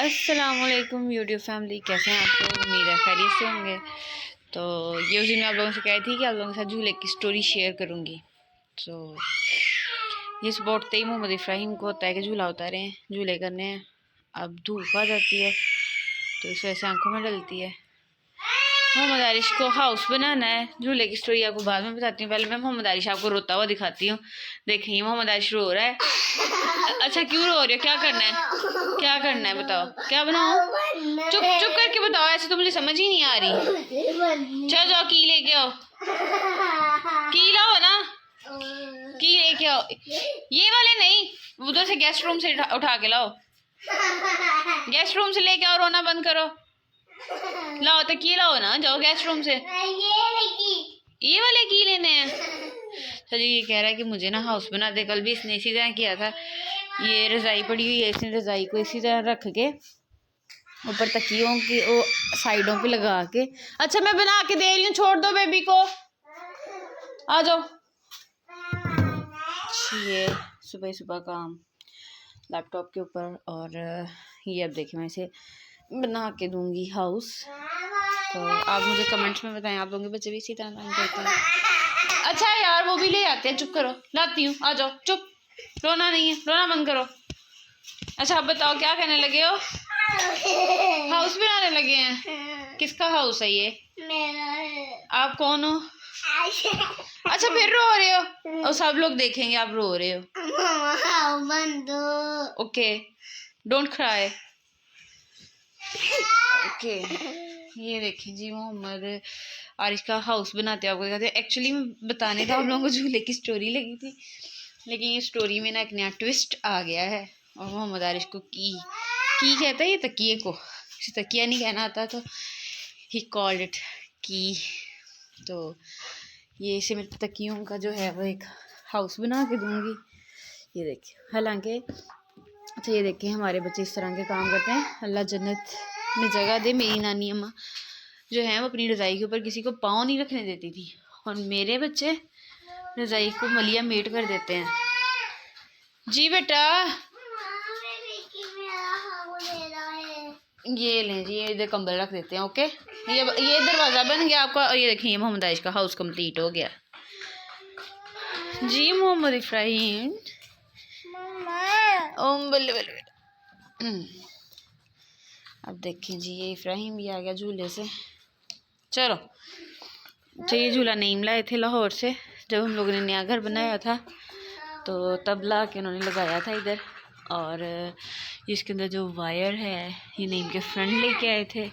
अस्सलामुअलैकुम YouTube family, कैसे हैं आप लोग? उम्मीद है खैरियत से होंगे। तो ये उस दिन मैं आप लोगों से कही थी कि आप लोगों के साथ झूले की स्टोरी शेयर करूँगी। तो ये स्पॉट ही मोहम्मद इब्राहिम को होता है कि झूला उतारें, झूले करने हैं। अब धूप आ जाती है तो इस वजह से आंखों में डलती है। मोहम्मद आरिश को हाउस बनाना है। झूले की स्टोरी आपको बाद में बताती हूँ, पहले मैं मोहम्मद आरिश आपको रोता हुआ दिखाती हूँ। देखिए मोहम्मद आरिश रो रहा है। अच्छा क्यों रो रही हो? क्या करना है? क्या करना है बताओ, क्या बनाओ? चुप चुप करके बताओ, ऐसे तो मुझे समझ ही नहीं आ रही। चलो जाओ की लेके आओ, की लाओ ना, की लेके आओ। ये वाले नहीं, उधर से गेस्ट रूम से उठा के लाओ, गेस्ट रूम से लेके आओ। रोना बंद करो, लाओ तो की लाओ ना, जाओ गेस्ट रूम से। ये वाले की लेने हैं। तो जी ये कह रहा है कि मुझे ना हाउस बना दे। कल भी इसने इसी तरह किया था। ये रज़ाई पड़ी हुई है, इसने रज़ाई को इसी तरह रख के ऊपर तकियों की वो साइडों पे लगा के। अच्छा मैं बना के दे रही हूँ, छोड़ दो बेबी को, आ जाओ। ये सुबह सुबह काम लैपटॉप के ऊपर। और ये अब देखिए मैं इसे बना के दूंगी हाउस। तो आप मुझे कमेंट्स में बताएं, आप लोगों के बच्चे भी इसी तरह काम करते हैं? अच्छा यार वो भी ले आते हैं, चुप करो, लाती हूँ, आ जाओ, चुप, रोना नहीं है, रोना बंद करो। अच्छा आप बताओ क्या कहने लगे हो? हाउस बनाने लगे हैं? किसका हाउस है ये? मेरा है। आप कौन हो? अच्छा फिर रो रहे हो और सब लोग देखेंगे आप रो रहे हो। Okay don't cry. ओके ये देखें जी मोहम्मद आरिश का हाउस बनाते आपको दिखाते। एक्चुअली मैं बताने तो आप लोगों को झूले की स्टोरी लगी थी, लेकिन ये स्टोरी में ना एक नया ट्विस्ट आ गया है। और मोहम्मद आरिश को की कहता है ये तकिए को, इसे तकिया नहीं कहना आता तो ही कॉल्ड इट की। तो ये इसे मैं तकियों का जो है वो एक हाउस बना के दूंगी। ये देखिए, हालांकि अच्छा ये देखिए हमारे बच्चे इस तरह के काम करते हैं। अल्लाह जन्नत में जगह दे। मेरी नानी अम्मा जो है वो अपनी रज़ाई के ऊपर किसी को पाँव नहीं रखने देती थी, और मेरे बच्चे रज़ाई को मलिया मेट कर देते हैं। जी बेटा ये लें जी, ये इधर कंबल रख देते हैं। ओके ये दरवाज़ा बन गया आपका। और ये देखिए मोहम्मद आरिश का हाउस कंप्लीट हो गया जी। मोहम्मद इब्राहिम बल्ले बल्ले। अब देखें जी ये इब्राहिम भी आ गया झूले से। चलो तो ये झूला नहीं लाए थे लाहौर से, जब हम लोगों ने नया घर बनाया था तो तब ला के उन्होंने लगाया था इधर। और इसके अंदर जो वायर है ये नीम के फ्रेंड लेके आए थे,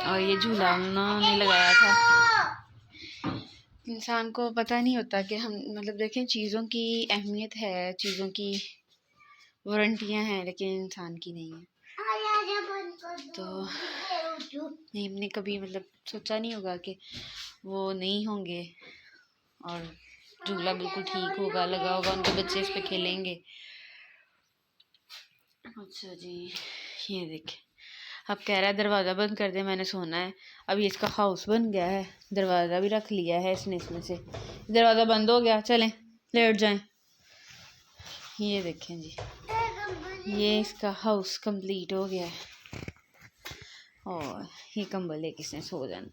और ये झूला उन्होंने लगाया था। इंसान को पता नहीं होता कि हम मतलब देखें चीज़ों की अहमियत है, चीज़ों की वारंटियाँ हैं, लेकिन इंसान की नहीं है। तो नीम ने कभी मतलब सोचा नहीं होगा कि वो नहीं होंगे और झूला बिल्कुल ठीक होगा, लगा होगा, उनके बच्चे इस पे खेलेंगे। अच्छा जी ये देखें, अब कह रहा है दरवाज़ा बंद कर दे, मैंने सोना है। अब ये इसका हाउस बन गया है, दरवाज़ा भी रख लिया है इसने, इसमें से दरवाज़ा बंद हो गया। चलें लेट जाएं। ये देखें जी ये इसका हाउस कंप्लीट हो गया है। और ये कंबल लेके इसने सो जाना।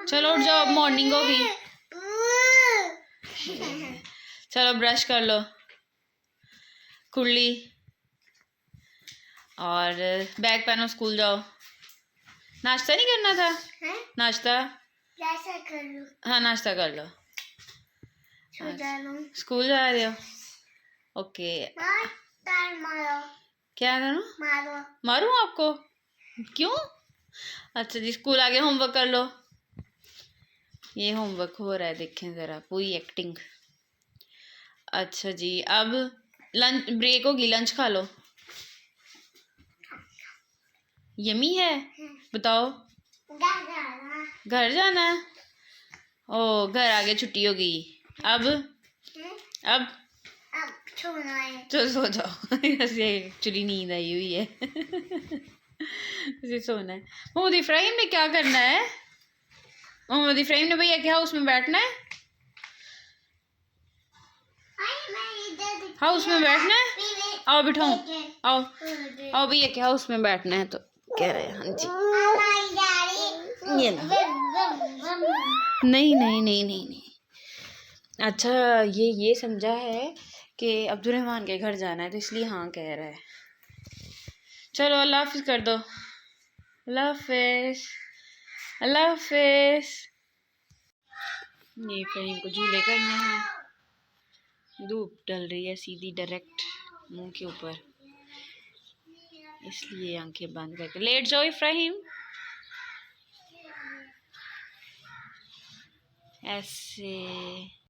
चलो उठ जाओ, मॉर्निंग होगी। चलो ब्रश कर लो, कुर्ली, और बैग पहनो, स्कूल जाओ। नाश्ता नहीं करना था? नाश्ता कर लो। हाँ नाश्ता कर लो। स्कूल जा रहे हो? ओके क्या करूँ? मारूँ आपको? क्यों? अच्छा जी स्कूल आगे होमवर्क कर लो। ये होमवर्क हो रहा है, देखें ज़रा पूरी एक्टिंग। अच्छा जी अब लंच ब्रेक होगी, लंच खा लो। यमी है? बताओ। घर जाना है? ओ घर आगे छुट्टी होगी। अब चलो सो जाओ। ऐसे एक्चुअली नींद आई हुई है। इसे सोना है। मोहम्मद इब्राहिम ने क्या करना है? मोहम्मद इब्राहिम ने भैया के हाउस में बैठना है। हाउस में बैठना है, आओ बिठाओ, आओ आओ भैया के हाउस में बैठना है तो कह रहे हैं हाँ जी। ये ना, नहीं नहीं नहीं नहीं नहीं। अच्छा ये समझा है कि अब्दुल रहमान के घर जाना है तो इसलिए हाँ कह रहा है। चलो अल्लाह हाफिज कर दो, अल्लाह हाफिज, अल्लाह हाफिज। ये फ़हीम को झूले करने हैं, धूप डल रही है सीधी डायरेक्ट मुंह के ऊपर, इसलिए आंखें बंद करके लेट जाओ इब्राहिम। ऐसे